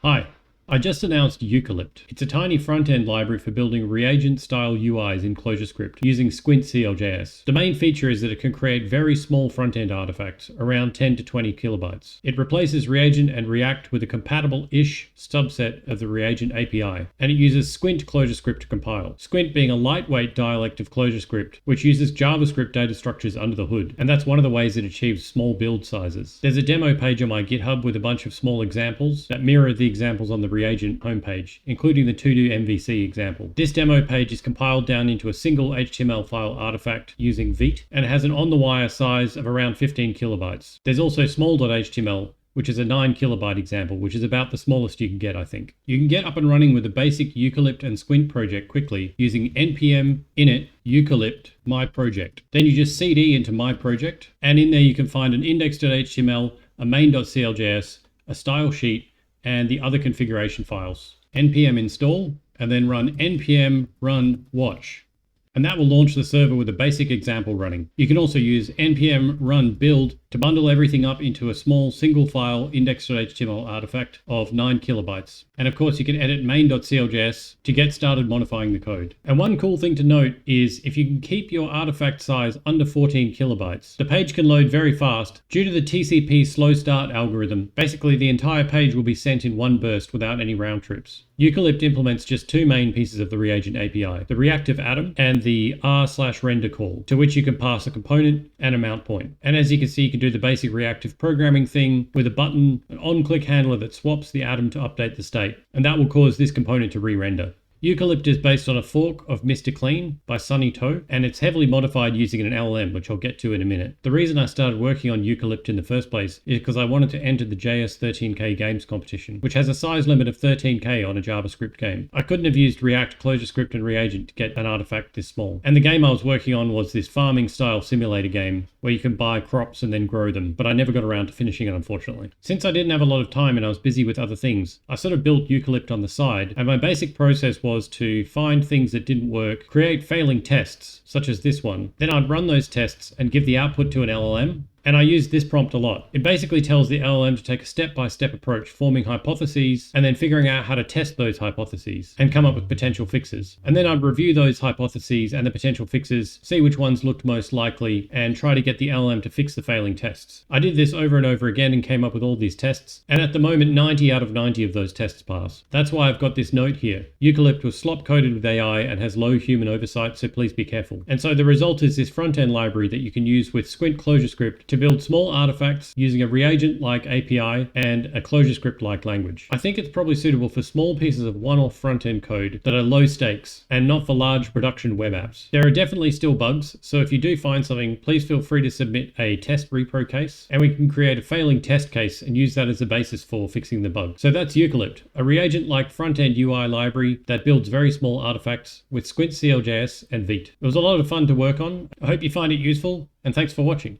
Hi, I just announced Eucalypt. It's a tiny front-end library for building Reagent-style UIs in ClojureScript using Squint-cljs. The main feature is that it can create very small front-end artifacts, around 10 to 20 kilobytes. It replaces Reagent and React with a compatible-ish subset of the Reagent API, and it uses Squint-ClojureScript to compile. Squint being a lightweight dialect of ClojureScript, which uses JavaScript data structures under the hood, and that's one of the ways it achieves small build sizes. There's a demo page on my GitHub with a bunch of small examples that mirror the examples on the Reagent homepage, including the to-do MVC example. This demo page is compiled down into a single HTML file artifact using Vite, and it has an on-the-wire size of around 15 kilobytes. There's also small.html, which is a 9 kilobyte example, which is about the smallest you can get, I think. You can get up and running with the basic Eucalypt and Squint project quickly using npm init Eucalypt my project. Then you just cd into my project, and in there you can find an index.html, a main.cljs, a style sheet, and the other configuration files. npm install, and then run npm run watch. And that will launch the server with a basic example running. You can also use npm run build to bundle everything up into a small single file index.html artifact of 9 kilobytes. And of course you can edit main.cljs to get started modifying the code. And one cool thing to note is if you can keep your artifact size under 14 kilobytes, the page can load very fast. Due to the TCP slow start algorithm, basically the entire page will be sent in one burst without any round trips. Eucalypt implements just two main pieces of the Reagent API, the reactive atom and the r/render call, to which you can pass a component and a mount point. And as you can see, you can do the basic reactive programming thing with a button, an on-click handler that swaps the atom to update the state, and that will cause this component to re-render. Eucalypt is based on a fork of Mr. Clean by Sunny Toe, and it's heavily modified using an LLM, which I'll get to in a minute. The reason I started working on Eucalypt in the first place is because I wanted to enter the JS13K games competition, which has a size limit of 13K on a JavaScript game. I couldn't have used React, ClojureScript, and Reagent to get an artifact this small. And the game I was working on was this farming-style simulator game where you can buy crops and then grow them, but I never got around to finishing it, unfortunately. Since I didn't have a lot of time and I was busy with other things, I sort of built Eucalypt on the side, and my basic process was to find things that didn't work, create failing tests, such as this one. Then I'd run those tests and give the output to an LLM. And I use this prompt a lot. It basically tells the LLM to take a step-by-step approach, forming hypotheses, and then figuring out how to test those hypotheses and come up with potential fixes. And then I'd review those hypotheses and the potential fixes, see which ones looked most likely, and try to get the LLM to fix the failing tests. I did this over and over again and came up with all these tests. And at the moment, 90 out of 90 of those tests pass. That's why I've got this note here. Eucalypt was slop-coded with AI and has low human oversight, so please be careful. And so the result is this front-end library that you can use with Squint ClojureScript to build small artifacts using a Reagent-like API and a ClojureScript-like language. I think it's probably suitable for small pieces of one-off front-end code that are low stakes and not for large production web apps. There are definitely still bugs, so if you do find something, please feel free to submit a test repro case, and we can create a failing test case and use that as a basis for fixing the bug. So that's Eucalypt, a Reagent-like front-end UI library that builds very small artifacts with Squint-cljs and Vite. It was a lot of fun to work on. I hope you find it useful, and thanks for watching.